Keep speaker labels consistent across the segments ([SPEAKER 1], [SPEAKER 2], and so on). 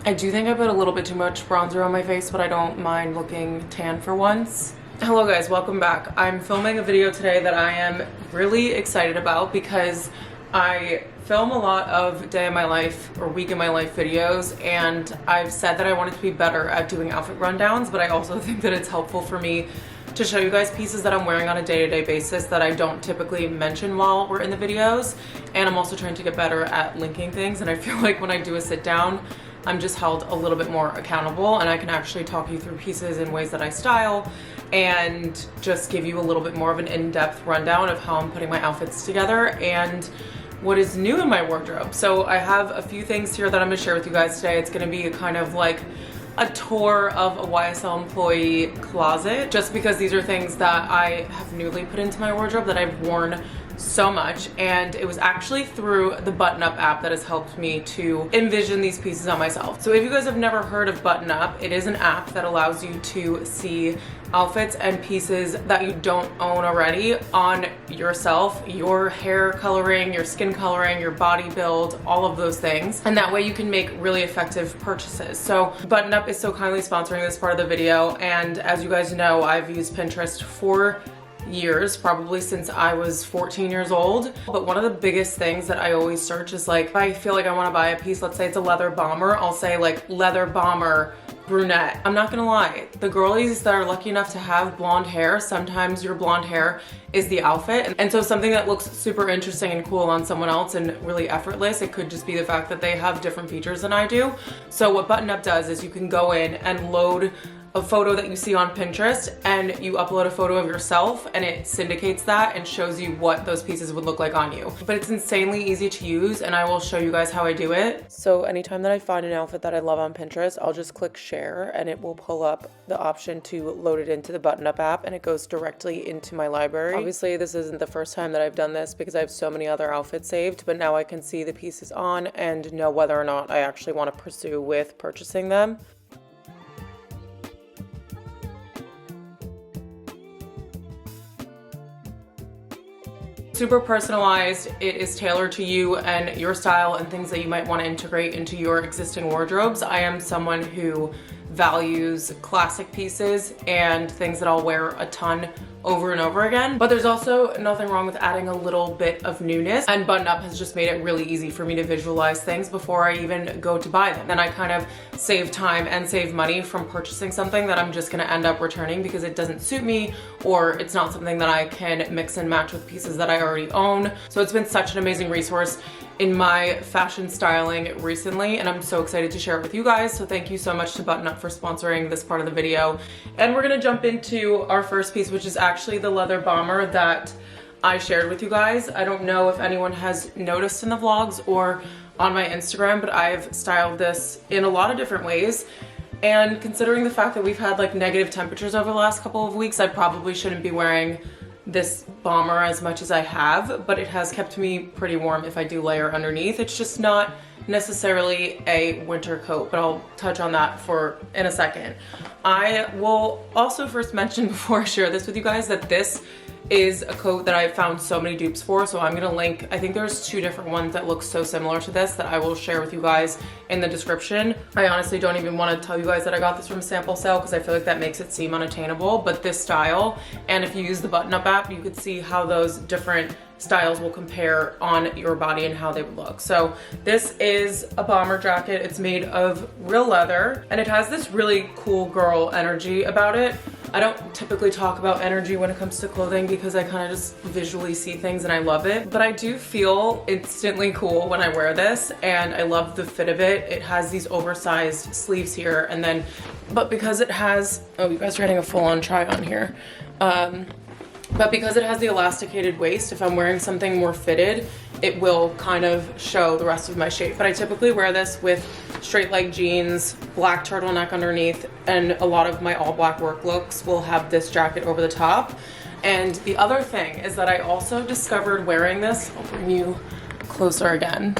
[SPEAKER 1] I do think I put a little bit too much bronzer on my face, but I don't mind looking tan for once. Hello guys, welcome back. I'm filming a video today that I am really excited about because I film a lot of day in my life or week in my life videos, and I've said that I wanted to be better at doing outfit rundowns, but I also think that it's helpful for me to show you guys pieces that I'm wearing on a day-to-day basis that I don't typically mention while we're in the videos. And I'm also trying to get better at linking things, and I feel like when I do a sit down, I'm just held a little bit more accountable, and I can actually talk you through pieces in ways that I style and just give you a little bit more of an in-depth rundown of how I'm putting my outfits together and what is new in my wardrobe. So I have a few things here that I'm gonna share with you guys today. It's gonna be a kind of like a tour of a YSL employee closet, just because these are things that I have newly put into my wardrobe that I've worn so much, and it was actually through the ButtonUp app that has helped me to envision these pieces on myself. So if you guys have never heard of ButtonUp, it is an app that allows you to see outfits and pieces that you don't own already on yourself, your hair coloring, your skin coloring, your body build, all of those things. And that way you can make really effective purchases. So ButtonUp is so kindly sponsoring this part of the video, and as you guys know, I've used Pinterest for years, probably since I was 14 years old. But one of the biggest things that I always search is like, if I feel like I want to buy a piece, let's say it's a leather bomber, I'll say like leather bomber brunette. I'm not gonna lie, the girlies that are lucky enough to have blonde hair, sometimes your blonde hair is the outfit. And so something that looks super interesting and cool on someone else and really effortless, it could just be the fact that they have different features than I do. So what ButtonUp does is you can go in and load a photo that you see on Pinterest, and you upload a photo of yourself, and it syndicates that and shows you what those pieces would look like on you. But it's insanely easy to use, and I will show you guys how I do it. So anytime that I find an outfit that I love on Pinterest, I'll just click share, and it will pull up the option to load it into the ButtonUp app, and it goes directly into my library. Obviously, this isn't the first time that I've done this because I have so many other outfits saved, but now I can see the pieces on and know whether or not I actually want to pursue with purchasing them. Super personalized. It is tailored to you and your style and things that you might want to integrate into your existing wardrobes. I am someone who values classic pieces and things that I'll wear a ton over and over again, but there's also nothing wrong with adding a little bit of newness, and ButtonUp has just made it really easy for me to visualize things before I even go to buy them. Then I kind of save time and save money from purchasing something that I'm just gonna end up returning because it doesn't suit me, or it's not something that I can mix and match with pieces that I already own. So it's been such an amazing resource in my fashion styling recently, and I'm so excited to share it with you guys. So thank you so much to ButtonUp for sponsoring this part of the video. And we're gonna jump into our first piece, which is actually the leather bomber that I shared with you guys. I don't know if anyone has noticed in the vlogs or on my Instagram, but I've styled this in a lot of different ways. And considering the fact that we've had like negative temperatures over the last couple of weeks, I probably shouldn't be wearing this bomber as much as I have, but it has kept me pretty warm if I do layer underneath. It's just not necessarily a winter coat, but I'll touch on that in a second. I will also first mention before I share this with you guys that this is a coat that I found so many dupes for, so I'm gonna link, I think there's two different ones that look so similar to this that I will share with you guys in the description. I honestly don't even want to tell you guys that I got this from a sample sale because I feel like that makes it seem unattainable, but this style, and if you use the ButtonUp app, you could see how those different styles will compare on your body and how they would look. So this is a bomber jacket. It's made of real leather, and it has this really cool girl energy about it. I don't typically talk about energy when it comes to clothing because I kind of just visually see things and I love it, but I do feel instantly cool when I wear this, and I love the fit of it. It has these oversized sleeves here, and then, but because it has, oh, you guys are getting a full-on try on here. But because it has the elasticated waist, if I'm wearing something more fitted, it will kind of show the rest of my shape. But I typically wear this with straight leg jeans, black turtleneck underneath, and a lot of my all black work looks will have this jacket over the top. And the other thing is that I also discovered wearing this, I'll bring you closer again,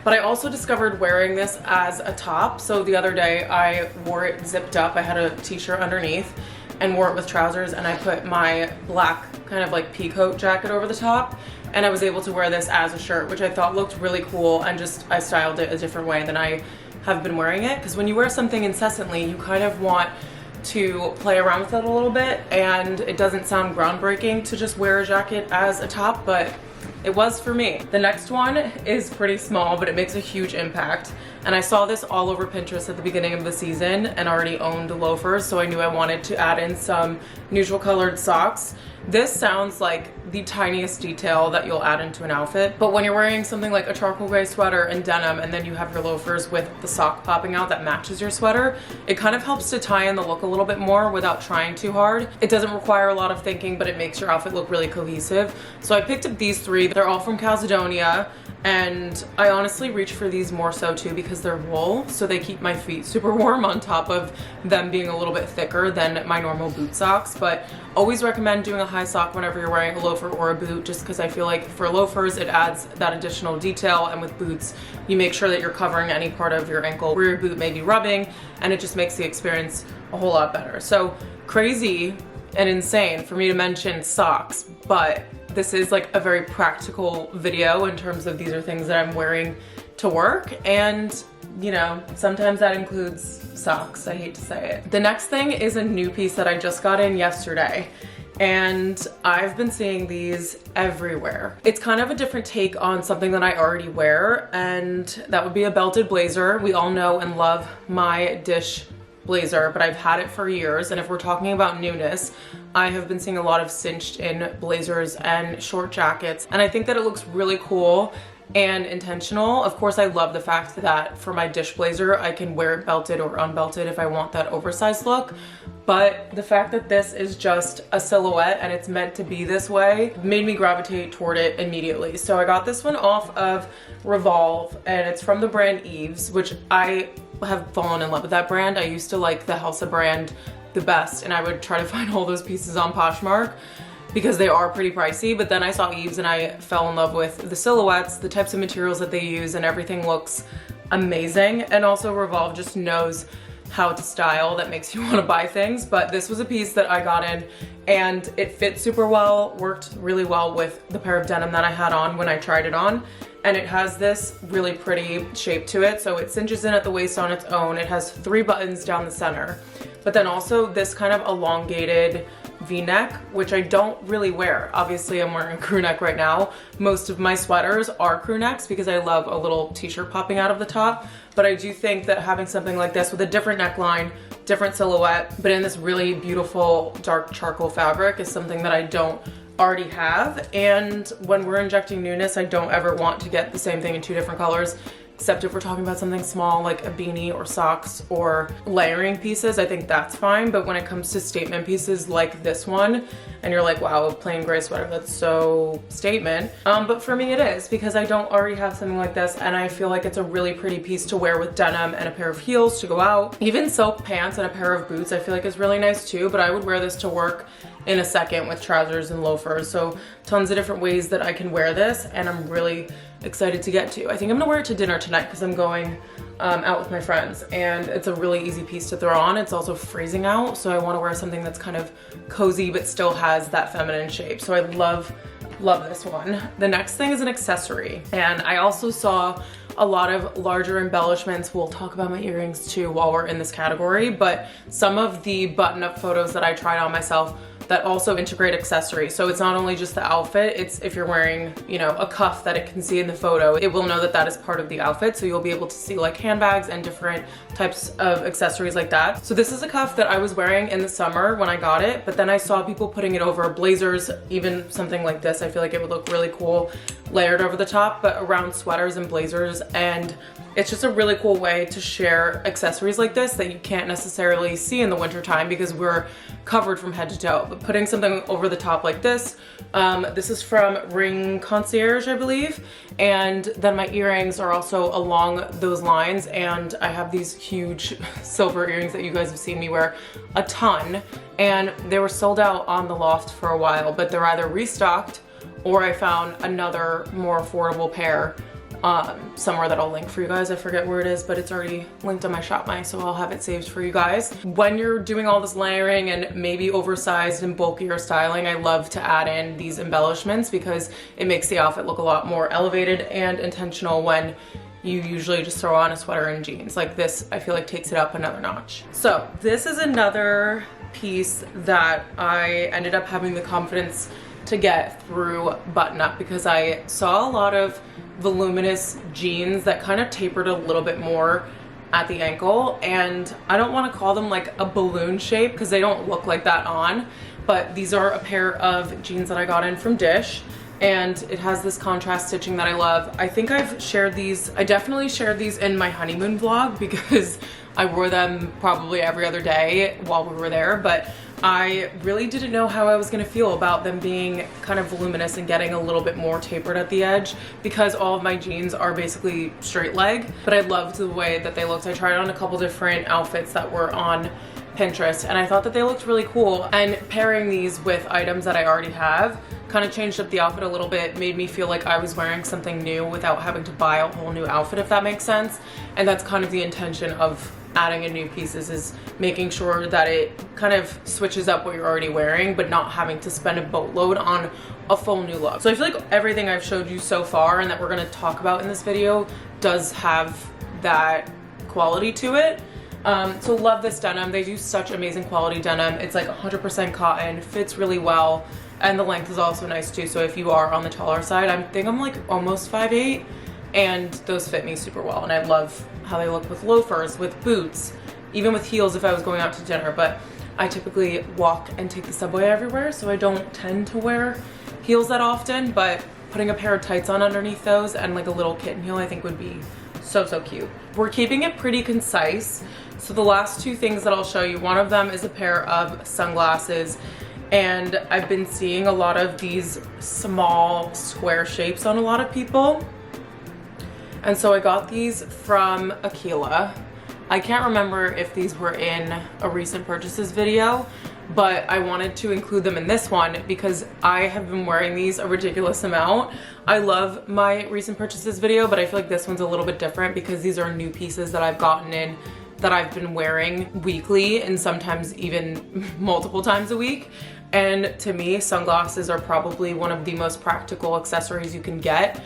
[SPEAKER 1] but I also discovered wearing this as a top. So the other day I wore it zipped up. I had a t-shirt underneath and wore it with trousers, and I put my black kind of like pea coat jacket over the top, and I was able to wear this as a shirt, which I thought looked really cool, and just I styled it a different way than I have been wearing it, because when you wear something incessantly, you kind of want to play around with it a little bit, and it doesn't sound groundbreaking to just wear a jacket as a top, but it was for me. The next one is pretty small, but it makes a huge impact. And I saw this all over Pinterest at the beginning of the season and already owned loafers, so I knew I wanted to add in some neutral colored socks. This sounds like the tiniest detail that you'll add into an outfit, but when you're wearing something like a charcoal gray sweater and denim, and then you have your loafers with the sock popping out that matches your sweater, it kind of helps to tie in the look a little bit more without trying too hard. It doesn't require a lot of thinking, but it makes your outfit look really cohesive. So I picked up these three. They're all from Calzedonia, and I honestly reach for these more so too because they're wool, so they keep my feet super warm on top of them being a little bit thicker than my normal boot socks. But always recommend doing a high sock whenever you're wearing a loafer or a boot, just because I feel like for loafers it adds that additional detail, and with boots you make sure that you're covering any part of your ankle where your boot may be rubbing, and it just makes the experience a whole lot better. So crazy and insane for me to mention socks, but this is like a very practical video in terms of these are things that I'm wearing to work, and you know, sometimes that includes socks. I hate to say it. The next thing is a new piece that I just got in yesterday, and I've been seeing these everywhere. It's kind of a different take on something that I already wear, and that would be a belted blazer. We all know and love my dish blazer, but I've had it for years, and if we're talking about newness, I have been seeing a lot of cinched in blazers and short jackets, and I think that it looks really cool and intentional. Of course, I love the fact that for my dish blazer, I can wear it belted or unbelted if I want that oversized look. But the fact that this is just a silhouette and it's meant to be this way made me gravitate toward it immediately. So I got this one off of Revolve, and it's from the brand Eves, which I have fallen in love with that brand. I used to like the Helsa brand the best, and I would try to find all those pieces on Poshmark because they are pretty pricey, but then I saw Eves and I fell in love with the silhouettes, the types of materials that they use, and everything looks amazing. And also Revolve just knows how to style that makes you want to buy things. But this was a piece that I got in, and it fit super well, worked really well with the pair of denim that I had on when I tried it on. And it has this really pretty shape to it, so it cinches in at the waist on its own. It has 3 buttons down the center, but then also this kind of elongated V-neck, which I don't really wear. Obviously, I'm wearing a crew neck right now. Most of my sweaters are crew necks because I love a little t-shirt popping out of the top, but I do think that having something like this with a different neckline, different silhouette, but in this really beautiful dark charcoal fabric is something that I don't already have. And when we're injecting newness, I don't ever want to get the same thing in 2 different colors, except if we're talking about something small like a beanie or socks or layering pieces. I think that's fine. But when it comes to statement pieces like this one, and you're like, wow, a plain gray sweater, that's so statement. But for me it is, because I don't already have something like this, and I feel like it's a really pretty piece to wear with denim and a pair of heels to go out. Even silk pants and a pair of boots I feel like is really nice too, but I would wear this to work in a second with trousers and loafers. So tons of different ways that I can wear this, and I'm really excited to get to. I think I'm gonna wear it to dinner tonight because I'm going out with my friends, and it's a really easy piece to throw on. It's also freezing out, so I want to wear something that's kind of cozy but still has that feminine shape. So I love this one. The next thing is an accessory, and I also saw a lot of larger embellishments. We'll talk about my earrings too while we're in this category, but some of the button-up photos that I tried on myself that also integrate accessories. So it's not only just the outfit, it's if you're wearing, you know, a cuff that it can see in the photo, it will know that that is part of the outfit. So you'll be able to see like handbags and different types of accessories like that. So this is a cuff that I was wearing in the summer when I got it, but then I saw people putting it over blazers, even something like this. I feel like it would look really cool layered over the top, but around sweaters and blazers. And it's just a really cool way to share accessories like this that you can't necessarily see in the wintertime because we're covered from head to toe. But putting something over the top like this, this is from Ring Concierge, I believe. And then my earrings are also along those lines. And I have these huge silver earrings that you guys have seen me wear a ton. And they were sold out on the loft for a while, but they're either restocked or I found another more affordable pair somewhere that I'll link for you guys. I forget where it is, but it's already linked on my ShopMy, so I'll have it saved for you guys. When you're doing all this layering and maybe oversized and bulkier styling, I love to add in these embellishments because it makes the outfit look a lot more elevated and intentional when you usually just throw on a sweater and jeans. Like this, I feel like takes it up another notch. So this is another piece that I ended up having the confidence to get through ButtonUp because I saw a lot of voluminous jeans that kind of tapered a little bit more at the ankle, and I don't want to call them like a balloon shape because they don't look like that on, but these are a pair of jeans that I got in from Dish, and it has this contrast stitching that I love. I think I've shared these, I definitely shared these in my honeymoon vlog because I wore them probably every other day while we were there, but I really didn't know how I was gonna feel about them being kind of voluminous and getting a little bit more tapered at the edge because all of my jeans are basically straight leg, but I loved the way that they looked. I tried on a couple different outfits that were on Pinterest and I thought that they looked really cool, and pairing these with items that I already have kind of changed up the outfit a little bit, made me feel like I was wearing something new without having to buy a whole new outfit, if that makes sense. And that's kind of the intention of adding in new pieces, is making sure that it kind of switches up what you're already wearing but not having to spend a boatload on a full new look. So I feel like everything I've showed you so far and that we're going to talk about in this video does have that quality to it. So love this denim. They do such amazing quality denim. It's like 100% cotton, fits really well, and the length is also nice too. So if you are on the taller side, I think I'm like almost 5'8", and those fit me super well. And I love how they look with loafers, with boots, even with heels if I was going out to dinner. But I typically walk and take the subway everywhere, so I don't tend to wear heels that often, but putting a pair of tights on underneath those and like a little kitten heel I think would be so cute. We're keeping it pretty concise. So the last two things that I'll show you, one of them is a pair of sunglasses, and I've been seeing a lot of these small square shapes on a lot of people. And so I got these from Aquila. I can't remember if these were in a recent purchases video, but I wanted to include them in this one because I have been wearing these a ridiculous amount. I love my recent purchases video, but I feel like this one's a little bit different because these are new pieces that I've gotten in that I've been wearing weekly and sometimes even multiple times a week. And to me, sunglasses are probably one of the most practical accessories you can get.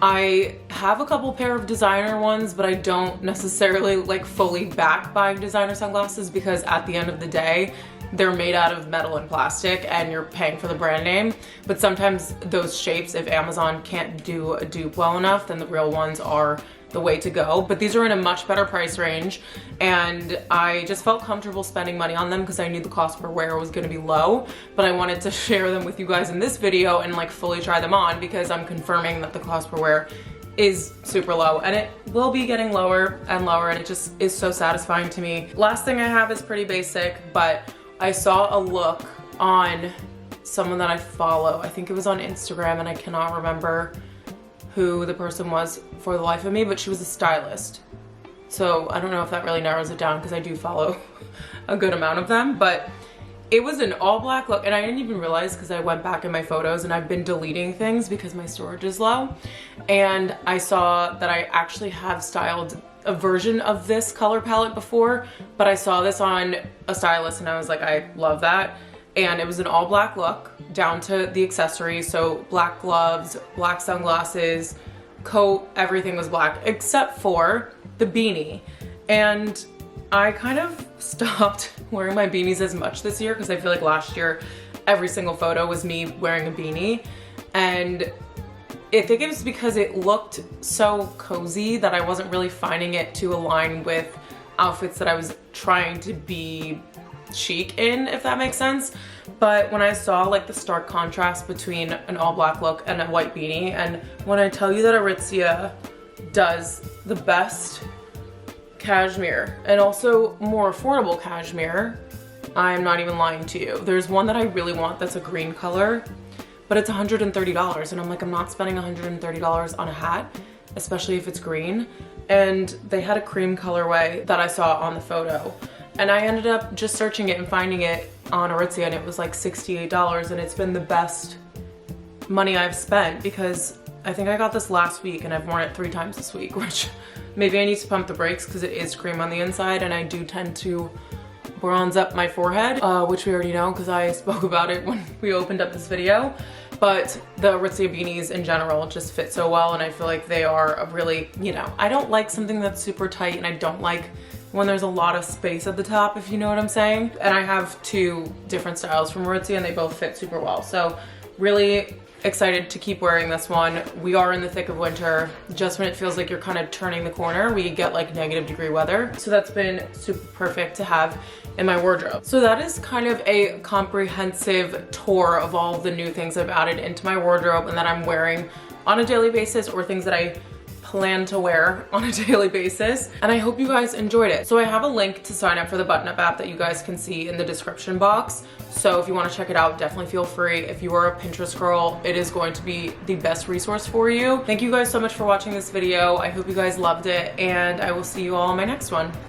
[SPEAKER 1] I have a couple pair of designer ones, but I don't necessarily like fully back buying designer sunglasses because at the end of the day, they're made out of metal and plastic and you're paying for the brand name. But sometimes those shapes, if Amazon can't do a dupe well enough, then the real ones are the way to go. But these are in a much better price range, and I just felt comfortable spending money on them because I knew the cost per wear was going to be low, but I wanted to share them with you guys in this video and like fully try them on because I'm confirming that the cost per wear is super low, and it will be getting lower and lower, and it just is so satisfying to me. Last thing I have is pretty basic, but I saw a look on someone that I follow. I think it was on Instagram, and I cannot remember who the person was for the life of me, but she was a stylist. So I don't know if that really narrows it down because I do follow a good amount of them, but it was an all black look, and I didn't even realize because I went back in my photos and I've been deleting things because my storage is low, and I saw that I actually have styled a version of this color palette before, but I saw this on a stylist and I was like, I love that. And it was an all black look down to the accessories. So black gloves, black sunglasses, coat, everything was black except for the beanie. And I kind of stopped wearing my beanies as much this year because I feel like last year every single photo was me wearing a beanie. And I think it was because it looked so cozy that I wasn't really finding it to align with outfits that I was trying to be chic in, if that makes sense. But when I saw like the stark contrast between an all black look and a white beanie, and when I tell you that Aritzia does the best cashmere and also more affordable cashmere, I'm not even lying to you. There's one that I really want that's a green color, but it's $130, and I'm like, I'm not spending $130 on a hat, especially if it's green. And they had a cream colorway that I saw on the photo, and I ended up just searching it and finding it on Aritzia, and it was like $68, and it's been the best money I've spent because I think I got this last week and I've worn it 3 times this week, which maybe I need to pump the brakes because it is cream on the inside, and I do tend to bronze up my forehead, which we already know because I spoke about it when we opened up this video. but the Aritzia beanies in general just fit so well, and I feel like they are a really, you know, I don't like something that's super tight, and I don't like when there's a lot of space at the top, if you know what I'm saying. And I have two different styles from Aritzia and they both fit super well. So really excited to keep wearing this one. We are in the thick of winter. Just when it feels like you're kind of turning the corner, we get like -degree weather. So that's been super perfect to have in my wardrobe. So that is kind of a comprehensive tour of all the new things I've added into my wardrobe and that I'm wearing on a daily basis, or things that I plan to wear on a daily basis. And I hope you guys enjoyed it. So I have a link to sign up for the ButtonUp app that you guys can see in the description box. So if you want to check it out, definitely feel free. If you are a Pinterest girl, it is going to be the best resource for you. Thank you guys so much for watching this video. I hope you guys loved it, and I will see you all in my next one.